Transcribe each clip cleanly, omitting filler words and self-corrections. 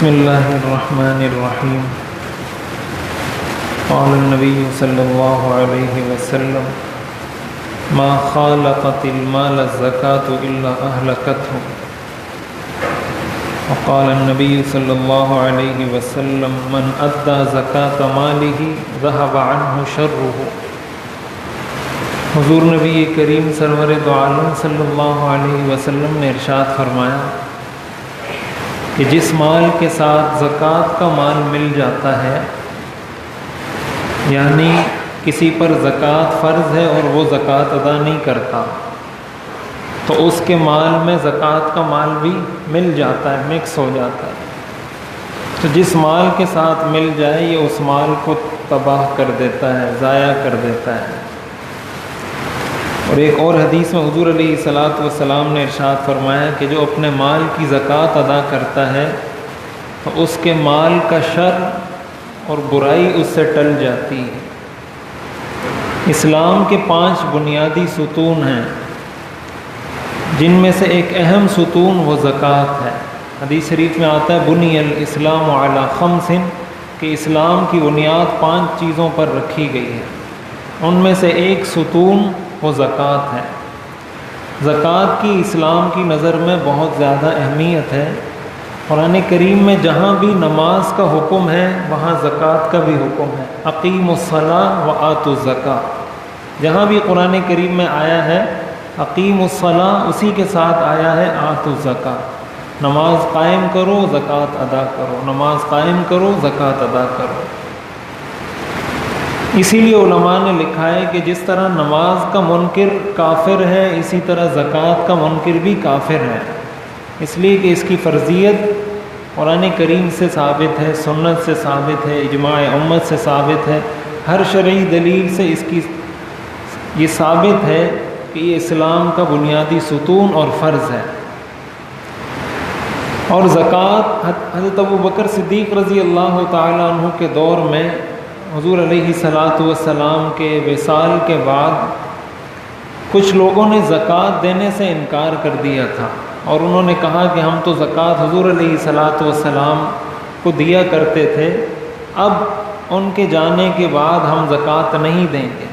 بسم اللہ الرحمن الرحیم قال النبی صلی اللہ علیہ وسلم ما خالقت المال الزکاة الا اہلکتہ، وقال النبی صلی اللہ علیہ وسلم من ادى زکاة مالہ ذهب عنہ شرہ۔ حضور نبی کریم سرور دو عالم صلی اللہ علیہ وسلم نے ارشاد فرمایا کہ جس مال کے ساتھ زکوٰۃ کا مال مل جاتا ہے، یعنی کسی پر زکوٰۃ فرض ہے اور وہ زکوٰۃ ادا نہیں کرتا، تو اس کے مال میں زکوٰۃ کا مال بھی مل جاتا ہے، مکس ہو جاتا ہے۔ تو جس مال کے ساتھ مل جائے یہ اس مال کو تباہ کر دیتا ہے، ضائع کر دیتا ہے۔ اور ایک اور حدیث میں حضور علیہ الصلاۃ والسلام نے ارشاد فرمایا کہ جو اپنے مال کی زکوٰۃ ادا کرتا ہے تو اس کے مال کا شر اور برائی اس سے ٹل جاتی ہے۔ اسلام کے 5 بنیادی ستون ہیں، جن میں سے ایک اہم ستون وہ زکوٰۃ ہے۔ حدیث شریف میں آتا ہے بنی الاسلام علی 5، کہ اسلام کی بنیاد 5 چیزوں پر رکھی گئی ہے، ان میں سے ایک ستون وہ زکوٰۃ ہے۔ زکوٰۃ کی اسلام کی نظر میں بہت زیادہ اہمیت ہے۔ قرآن کریم میں جہاں بھی نماز کا حکم ہے وہاں زکوٰۃ کا بھی حکم ہے، اقیموا الصلاۃ وآتوا الزکاۃ۔ جہاں بھی قرآن کریم میں آیا ہے اقیموا الصلاۃ، اسی کے ساتھ آیا ہے آتوا الزکاۃ، نماز قائم کرو زکوٰۃ ادا کرو، نماز قائم کرو زکوٰۃ ادا کرو۔ اسی لیے علماء نے لکھا ہے کہ جس طرح نماز کا منکر کافر ہے، اسی طرح زکوٰۃ کا منکر بھی کافر ہے، اس لیے کہ اس کی فرضیت قرآن کریم سے ثابت ہے، سنت سے ثابت ہے، اجماع امت سے ثابت ہے، ہر شرعی دلیل سے اس کی یہ ثابت ہے کہ یہ اسلام کا بنیادی ستون اور فرض ہے۔ اور زکوٰۃ حضرت ابوبکر صدیق رضی اللہ تعالیٰ عنہ کے دور میں حضور علیہ الصلاۃ والسلام کے وصال کے بعد کچھ لوگوں نے زکوٰۃ دینے سے انکار کر دیا تھا، اور انہوں نے کہا کہ ہم تو زکوٰۃ حضور علیہ الصلاۃ والسلام کو دیا کرتے تھے، اب ان کے جانے کے بعد ہم زکوٰۃ نہیں دیں گے۔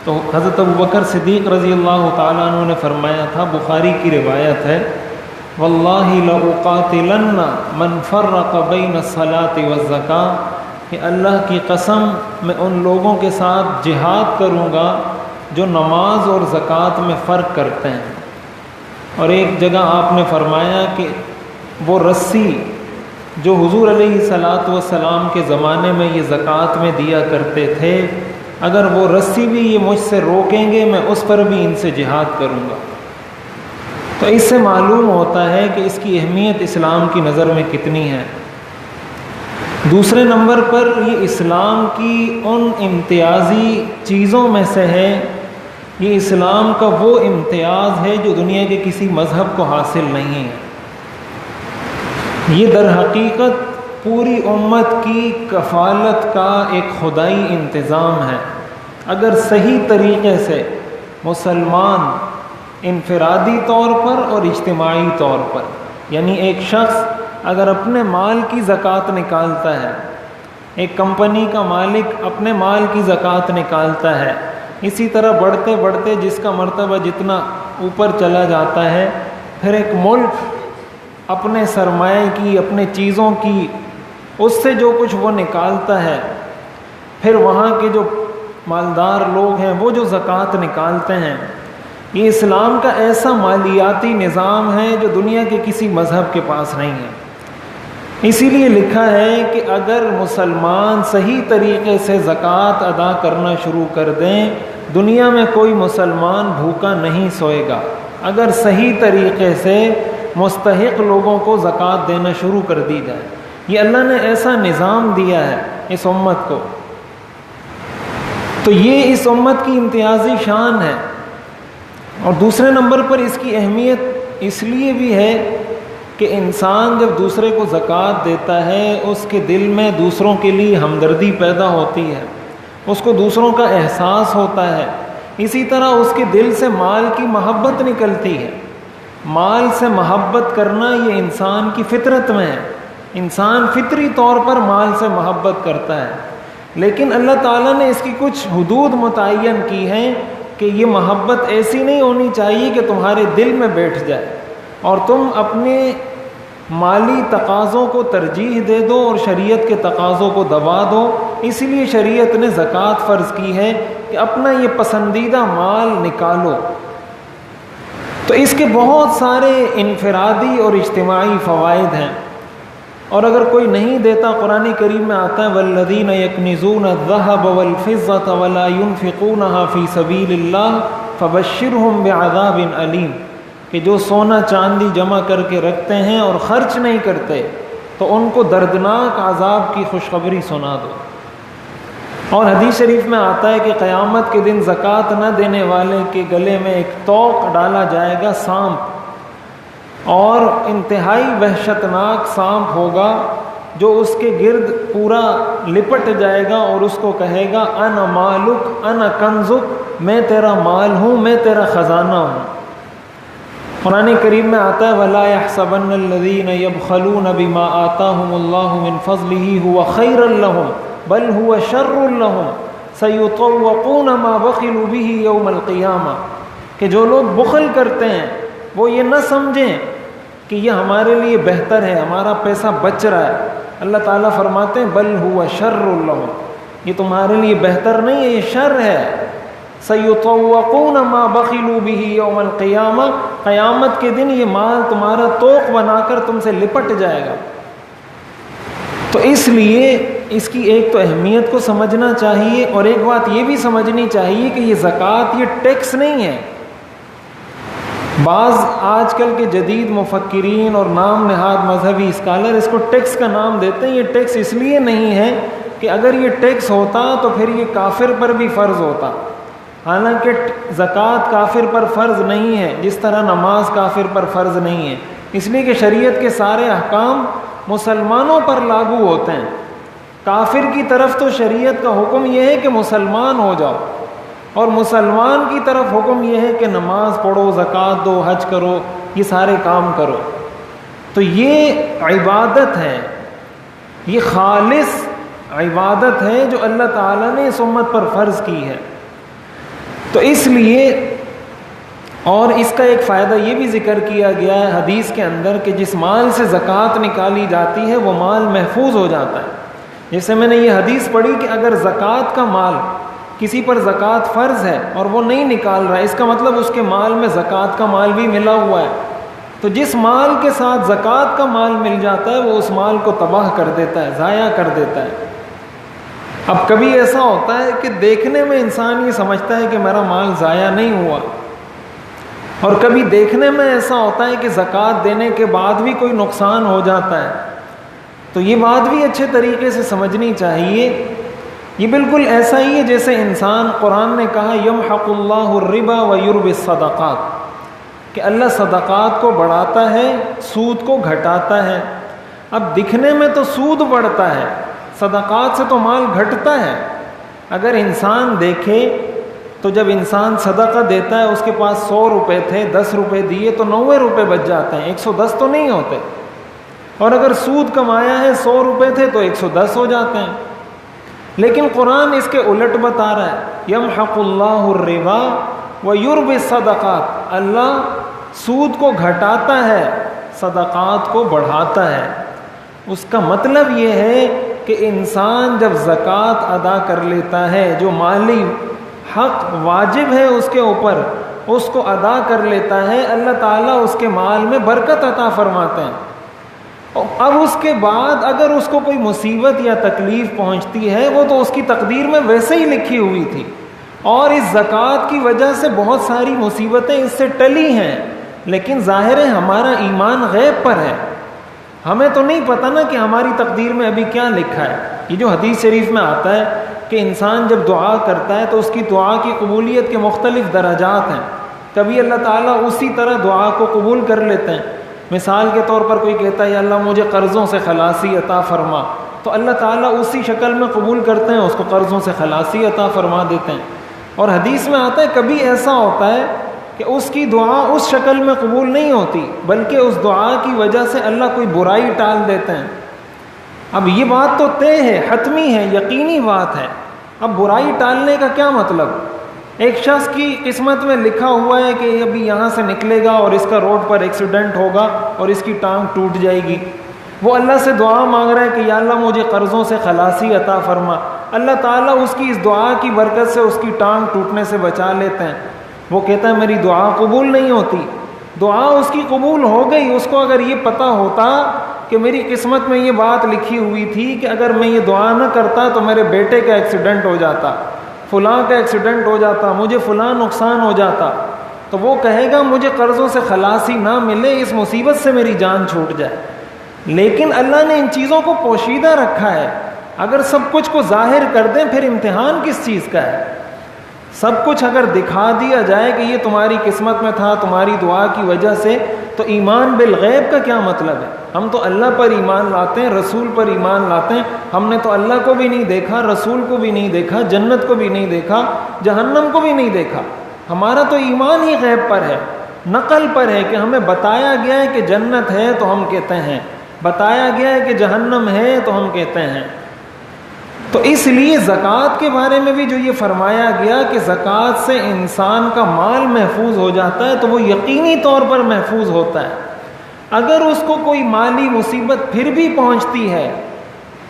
تو حضرت ابوبکر صدیق رضی اللہ تعالیٰ عنہ نے فرمایا تھا، بخاری کی روایت ہے، واللہ لأقاتلن من فرق بین الصلاۃ والزکاۃ، کہ اللہ کی قسم میں ان لوگوں کے ساتھ جہاد کروں گا جو نماز اور زکوٰۃ میں فرق کرتے ہیں۔ اور ایک جگہ آپ نے فرمایا کہ وہ رسی جو حضور علیہ الصلاۃ والسلام کے زمانے میں یہ زکوٰۃ میں دیا کرتے تھے، اگر وہ رسی بھی یہ مجھ سے روکیں گے میں اس پر بھی ان سے جہاد کروں گا۔ تو اس سے معلوم ہوتا ہے کہ اس کی اہمیت اسلام کی نظر میں کتنی ہے۔ دوسرے نمبر پر یہ اسلام کی ان امتیازی چیزوں میں سے ہے، یہ اسلام کا وہ امتیاز ہے جو دنیا کے کسی مذہب کو حاصل نہیں ہے۔ یہ در حقیقت پوری امت کی کفالت کا ایک خدائی انتظام ہے۔ اگر صحیح طریقے سے مسلمان انفرادی طور پر اور اجتماعی طور پر، یعنی ایک شخص اگر اپنے مال کی زکوٰۃ نکالتا ہے، ایک کمپنی کا مالک اپنے مال کی زکوٰۃ نکالتا ہے، اسی طرح بڑھتے بڑھتے جس کا مرتبہ جتنا اوپر چلا جاتا ہے، پھر ایک ملک اپنے سرمایہ کی، اپنے چیزوں کی، اس سے جو کچھ وہ نکالتا ہے، پھر وہاں کے جو مالدار لوگ ہیں وہ جو زکوٰۃ نکالتے ہیں، یہ اسلام کا ایسا مالیاتی نظام ہے جو دنیا کے کسی مذہب کے پاس نہیں ہے۔ اسی لیے لکھا ہے کہ اگر مسلمان صحیح طریقے سے زکوٰۃ ادا کرنا شروع کر دیں، دنیا میں کوئی مسلمان بھوکا نہیں سوئے گا، اگر صحیح طریقے سے مستحق لوگوں کو زکوٰۃ دینا شروع کر دی جائے۔ یہ اللہ نے ایسا نظام دیا ہے اس امت کو، تو یہ اس امت کی امتیازی شان ہے۔ اور دوسرے نمبر پر اس کی اہمیت اس لیے بھی ہے کہ انسان جب دوسرے کو زکوٰۃ دیتا ہے اس کے دل میں دوسروں کے لیے ہمدردی پیدا ہوتی ہے، اس کو دوسروں کا احساس ہوتا ہے، اسی طرح اس کے دل سے مال کی محبت نکلتی ہے۔ مال سے محبت کرنا یہ انسان کی فطرت میں ہے، انسان فطری طور پر مال سے محبت کرتا ہے، لیکن اللہ تعالیٰ نے اس کی کچھ حدود متعین کی ہیں کہ یہ محبت ایسی نہیں ہونی چاہیے کہ تمہارے دل میں بیٹھ جائے اور تم اپنے مالی تقاضوں کو ترجیح دے دو اور شریعت کے تقاضوں کو دبا دو۔ اس لیے شریعت نے زکوٰۃ فرض کی ہے کہ اپنا یہ پسندیدہ مال نکالو۔ تو اس کے بہت سارے انفرادی اور اجتماعی فوائد ہیں، اور اگر کوئی نہیں دیتا، قرآن کریم میں آتا ہے والذین یکنزون الذھب والفضة ولا ينفقونها فی سبیل اللہ فبشرہم بعذاب علیم، کہ جو سونا چاندی جمع کر کے رکھتے ہیں اور خرچ نہیں کرتے تو ان کو دردناک عذاب کی خوشخبری سنا دو۔ اور حدیث شریف میں آتا ہے کہ قیامت کے دن زکوٰۃ نہ دینے والے کے گلے میں ایک طوق ڈالا جائے گا، سانپ، اور انتہائی وحشتناک سانپ ہوگا جو اس کے گرد پورا لپٹ جائے گا اور اس کو کہے گا انا مالک انا کنزک، میں تیرا مال ہوں، میں تیرا خزانہ ہوں۔ قرآن کریم میں آتا ہے وَلَا يَحْسَبَنَّ الَّذِينَ يَبْخَلُونَ بِمَا آتَاهُمُ اللَّهُ مِنْ فَضْلِهِ هُوَ خَيْرًا لَهُمْ بَلْ هُوَ شَرٌّ لَهُمْ سَيُطَوَّقُونَ مَا بَخِلُوا بِهِ يَوْمَ الْقِيَامَةِ، کہ جو لوگ بخل کرتے ہیں وہ یہ نہ سمجھیں کہ یہ ہمارے لیے بہتر ہے، ہمارا پیسہ بچ رہا ہے۔ اللہ تعالیٰ فرماتے ہیں بل هو شر لهم، یہ تمہارے لیے بہتر نہیں ہے، یہ شر ہے۔ سیطوقون ما بخلوا به یوم القیامہ، قیامت کے دن یہ مال تمہارا طوق بنا کر تم سے لپٹ جائے گا۔ تو اس لیے اس کی ایک تو اہمیت کو سمجھنا چاہیے، اور ایک بات یہ بھی سمجھنی چاہیے کہ یہ زکوٰۃ یہ ٹیکس نہیں ہے۔ بعض آج کل کے جدید مفکرین اور نام نہاد مذہبی اسکالر اس کو ٹیکس کا نام دیتے ہیں۔ یہ ٹیکس اس لیے نہیں ہے کہ اگر یہ ٹیکس ہوتا تو پھر یہ کافر پر بھی فرض ہوتا، حالانکہ زکوٰۃ کافر پر فرض نہیں ہے جس طرح نماز کافر پر فرض نہیں ہے، اس لیے کہ شریعت کے سارے احکام مسلمانوں پر لاگو ہوتے ہیں۔ کافر کی طرف تو شریعت کا حکم یہ ہے کہ مسلمان ہو جاؤ، اور مسلمان کی طرف حکم یہ ہے کہ نماز پڑھو، زکوٰۃ دو، حج کرو، یہ سارے کام کرو۔ تو یہ عبادت ہے، یہ خالص عبادت ہے جو اللہ تعالیٰ نے اس امت پر فرض کی ہے۔ تو اس لیے، اور اس کا ایک فائدہ یہ بھی ذکر کیا گیا ہے حدیث کے اندر کہ جس مال سے زکوٰۃ نکالی جاتی ہے وہ مال محفوظ ہو جاتا ہے۔ جیسے میں نے یہ حدیث پڑھی کہ اگر زکوٰۃ کا مال، کسی پر زکوٰۃ فرض ہے اور وہ نہیں نکال رہا ہے، اس کا مطلب اس کے مال میں زکوٰۃ کا مال بھی ملا ہوا ہے، تو جس مال کے ساتھ زکوٰۃ کا مال مل جاتا ہے وہ اس مال کو تباہ کر دیتا ہے، ضائع کر دیتا ہے۔ اب کبھی ایسا ہوتا ہے کہ دیکھنے میں انسان یہ سمجھتا ہے کہ میرا مال ضائع نہیں ہوا، اور کبھی دیکھنے میں ایسا ہوتا ہے کہ زکوٰۃ دینے کے بعد بھی کوئی نقصان ہو جاتا ہے۔ تو یہ بات بھی اچھے طریقے سے سمجھنی چاہیے۔ یہ بالکل ایسا ہی ہے جیسے انسان، قرآن نے کہا یمحق اللہ الربا ویربی الصدقات، کہ اللہ صدقات کو بڑھاتا ہے، سود کو گھٹاتا ہے۔ اب دکھنے میں تو سود بڑھتا ہے، صدقات سے تو مال گھٹتا ہے۔ اگر انسان دیکھے تو جب انسان صدقہ دیتا ہے، اس کے پاس 100 روپے تھے، 10 روپے دیے تو 90 روپے بچ جاتے ہیں، 110 تو نہیں ہوتے۔ اور اگر سود کمایا ہے 100 روپے تھے تو 110 ہو جاتے ہیں۔ لیکن قرآن اس کے الٹ بتا رہا ہے یمحق اللہ الربا ویربی الصدقات، اللہ سود کو گھٹاتا ہے، صدقات کو بڑھاتا ہے۔ اس کا مطلب یہ ہے کہ انسان جب زکوٰۃ ادا کر لیتا ہے، جو مالی حق واجب ہے اس کے اوپر، اس کو ادا کر لیتا ہے، اللہ تعالیٰ اس کے مال میں برکت عطا فرماتے ہیں۔ اب اس کے بعد اگر اس کو کوئی مصیبت یا تکلیف پہنچتی ہے، وہ تو اس کی تقدیر میں ویسے ہی لکھی ہوئی تھی، اور اس زکوٰۃ کی وجہ سے بہت ساری مصیبتیں اس سے ٹلی ہیں، لیکن ظاہر ہے ہمارا ایمان غیب پر ہے، ہمیں تو نہیں پتہ نا کہ ہماری تقدیر میں ابھی کیا لکھا ہے۔ یہ جو حدیث شریف میں آتا ہے کہ انسان جب دعا کرتا ہے تو اس کی دعا کی قبولیت کے مختلف درجات ہیں، کبھی اللہ تعالیٰ اسی طرح دعا کو قبول کر لیتے ہیں۔ مثال کے طور پر کوئی کہتا ہے یا اللہ مجھے قرضوں سے خلاصی عطا فرما، تو اللہ تعالیٰ اسی شکل میں قبول کرتے ہیں، اس کو قرضوں سے خلاصی عطا فرما دیتے ہیں۔ اور حدیث میں آتا ہے کبھی ایسا ہوتا ہے کہ اس کی دعا اس شکل میں قبول نہیں ہوتی، بلکہ اس دعا کی وجہ سے اللہ کوئی برائی ٹال دیتے ہیں، اب یہ بات تو طے ہے، حتمی ہے، یقینی بات ہے. اب برائی ٹالنے کا کیا مطلب؟ ایک شخص کی قسمت میں لکھا ہوا ہے کہ ابھی یہاں سے نکلے گا اور اس کا روڈ پر ایکسیڈنٹ ہوگا اور اس کی ٹانگ ٹوٹ جائے گی. وہ اللہ سے دعا مانگ رہا ہے کہ یا اللہ مجھے قرضوں سے خلاصی عطا فرما. اللہ تعالیٰ اس کی اس دعا کی برکت سے اس کی ٹانگ ٹوٹنے سے بچا لیتے ہیں. وہ کہتا ہے میری دعا قبول نہیں ہوتی. دعا اس کی قبول ہو گئی. اس کو اگر یہ پتہ ہوتا کہ میری قسمت میں یہ بات لکھی ہوئی تھی کہ اگر میں یہ دعا نہ کرتا تو میرے بیٹے کا ایکسیڈنٹ ہو جاتا، فلاں کا ایکسیڈنٹ ہو جاتا، مجھے فلاں نقصان ہو جاتا، تو وہ کہے گا مجھے قرضوں سے خلاصی نہ ملے، اس مصیبت سے میری جان چھوٹ جائے. لیکن اللہ نے ان چیزوں کو پوشیدہ رکھا ہے. اگر سب کچھ کو ظاہر کر دیں پھر امتحان کس چیز کا ہے؟ سب کچھ اگر دکھا دیا جائے کہ یہ تمہاری قسمت میں تھا تمہاری دعا کی وجہ سے، تو ایمان بالغیب کا کیا مطلب ہے؟ ہم تو اللہ پر ایمان لاتے ہیں، رسول پر ایمان لاتے ہیں. ہم نے تو اللہ کو بھی نہیں دیکھا، رسول کو بھی نہیں دیکھا، جنت کو بھی نہیں دیکھا، جہنم کو بھی نہیں دیکھا. ہمارا تو ایمان ہی غیب پر ہے، نقل پر ہے کہ ہمیں بتایا گیا ہے کہ جنت ہے تو ہم کہتے ہیں، بتایا گیا ہے کہ جہنم ہے تو ہم کہتے ہیں. تو اس لیے زکوٰۃ کے بارے میں بھی جو یہ فرمایا گیا کہ زکوٰۃ سے انسان کا مال محفوظ ہو جاتا ہے تو وہ یقینی طور پر محفوظ ہوتا ہے. اگر اس کو کوئی مالی مصیبت پھر بھی پہنچتی ہے،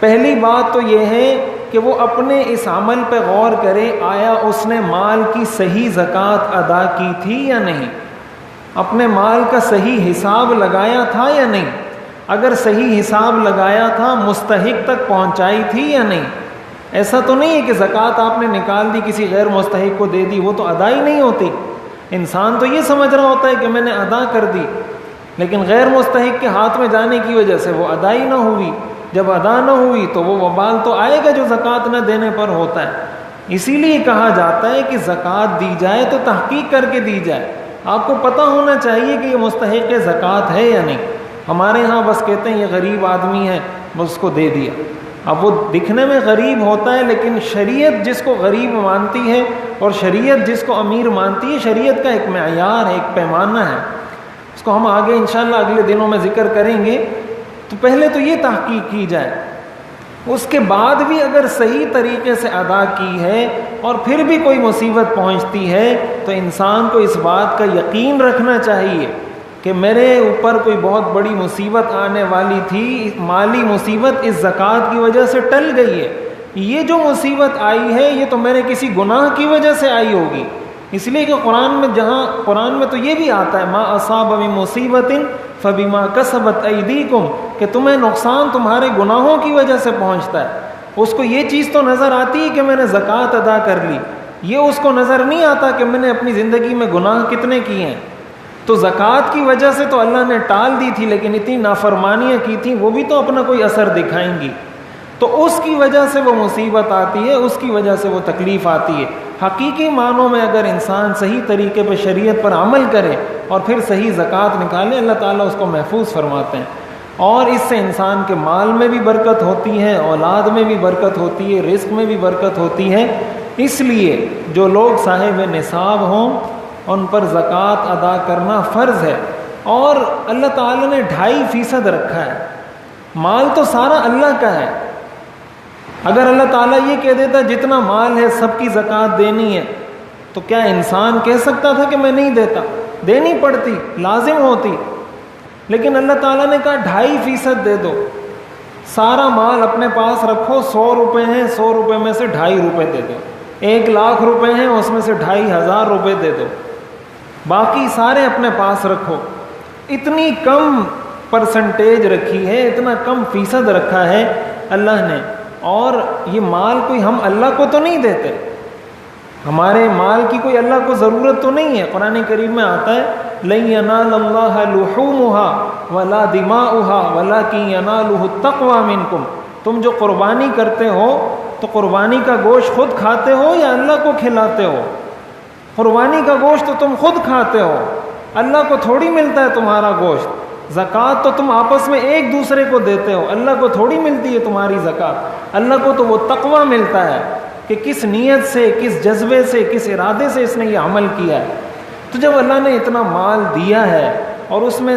پہلی بات تو یہ ہے کہ وہ اپنے اس عمل پہ غور کرے، آیا اس نے مال کی صحیح زکوٰۃ ادا کی تھی یا نہیں، اپنے مال کا صحیح حساب لگایا تھا یا نہیں. اگر صحیح حساب لگایا تھا، مستحق تک پہنچائی تھی یا نہیں. ایسا تو نہیں ہے کہ زکوٰۃ آپ نے نکال دی کسی غیر مستحق کو دے دی، وہ تو ادا ہی نہیں ہوتی. انسان تو یہ سمجھ رہا ہوتا ہے کہ میں نے ادا کر دی، لیکن غیر مستحق کے ہاتھ میں جانے کی وجہ سے وہ ادا ہی نہ ہوئی. جب ادا نہ ہوئی تو وہ وبال تو آئے گا جو زکوٰۃ نہ دینے پر ہوتا ہے. اسی لیے کہا جاتا ہے کہ زکوٰۃ دی جائے تو تحقیق کر کے دی جائے. آپ کو پتہ ہونا چاہیے کہ یہ مستحق زکوٰۃ ہے یا نہیں. ہمارے ہاں بس کہتے ہیں یہ غریب آدمی ہے، بس اس کو دے دیا. اب وہ دکھنے میں غریب ہوتا ہے، لیکن شریعت جس کو غریب مانتی ہے اور شریعت جس کو امیر مانتی ہے، شریعت کا ایک معیار ہے، ایک پیمانہ ہے. اس کو ہم آگے انشاءاللہ اگلے دنوں میں ذکر کریں گے. تو پہلے تو یہ تحقیق کی جائے، اس کے بعد بھی اگر صحیح طریقے سے ادا کی ہے اور پھر بھی کوئی مصیبت پہنچتی ہے تو انسان کو اس بات کا یقین رکھنا چاہیے کہ میرے اوپر کوئی بہت بڑی مصیبت آنے والی تھی، مالی مصیبت اس زکوٰۃ کی وجہ سے ٹل گئی ہے. یہ جو مصیبت آئی ہے یہ تو میرے کسی گناہ کی وجہ سے آئی ہوگی. اس لیے کہ قرآن میں تو یہ بھی آتا ہے ما اصاب من مصیبت فبما کسبت ایدیکم، کہ تمہیں نقصان تمہارے گناہوں کی وجہ سے پہنچتا ہے. اس کو یہ چیز تو نظر آتی ہے کہ میں نے زکوٰۃ ادا کر لی، یہ اس کو نظر نہیں آتا کہ میں نے اپنی زندگی میں گناہ کتنے کیے ہیں. تو زکوٰۃ کی وجہ سے تو اللہ نے ٹال دی تھی، لیکن اتنی نافرمانیاں کی تھیں وہ بھی تو اپنا کوئی اثر دکھائیں گی. تو اس کی وجہ سے وہ مصیبت آتی ہے، اس کی وجہ سے وہ تکلیف آتی ہے. حقیقی معنوں میں اگر انسان صحیح طریقے پہ شریعت پر عمل کرے اور پھر صحیح زکوٰۃ نکالے، اللہ تعالیٰ اس کو محفوظ فرماتے ہیں. اور اس سے انسان کے مال میں بھی برکت ہوتی ہے، اولاد میں بھی برکت ہوتی ہے، رزق میں بھی برکت ہوتی ہے. اس لیے جو لوگ صاحب نصاب ہوں ان پر زکوٰۃ ادا کرنا فرض ہے. اور اللہ تعالیٰ نے 2.5% رکھا ہے. مال تو سارا اللہ کا ہے. اگر اللہ تعالیٰ یہ کہہ دیتا جتنا مال ہے سب کی زکوٰۃ دینی ہے، تو کیا انسان کہہ سکتا تھا کہ میں نہیں دیتا؟ دینی پڑتی، لازم ہوتی. لیکن اللہ تعالیٰ نے کہا 2.5% دے دو. سارا مال اپنے پاس رکھو. 100 روپے ہیں، 100 روپے میں سے 2.5 روپے دے دو. 1 لاکھ روپے ہیں، اس میں سے 2,500 روپے دے دو. باقی سارے اپنے پاس رکھو. اتنی کم پرسنٹیج رکھی ہے، اتنا کم فیصد رکھا ہے اللہ نے. اور یہ مال کوئی ہم اللہ کو تو نہیں دیتے، ہمارے مال کی کوئی اللہ کو ضرورت تو نہیں ہے. قرآن کریم میں آتا ہے لَن يَنَالَ اللَّهَ لُحُومُهَا وَلَا دِمَاؤُهَا وَلَكِن يَنَالُهُ التَّقْوَى مِنكُمْ. تم جو قربانی کرتے ہو تو قربانی کا گوشت خود کھاتے ہو یا اللہ کو کھلاتے ہو؟ قربانی کا گوشت تو تم خود کھاتے ہو، اللہ کو تھوڑی ملتا ہے تمہارا گوشت. زکوٰۃ تو تم آپس میں ایک دوسرے کو دیتے ہو، اللہ کو تھوڑی ملتی ہے تمہاری زکوٰۃ. اللہ کو تو وہ تقویٰ ملتا ہے کہ کس نیت سے، کس جذبے سے، کس ارادے سے اس نے یہ عمل کیا ہے. تو جب اللہ نے اتنا مال دیا ہے اور اس میں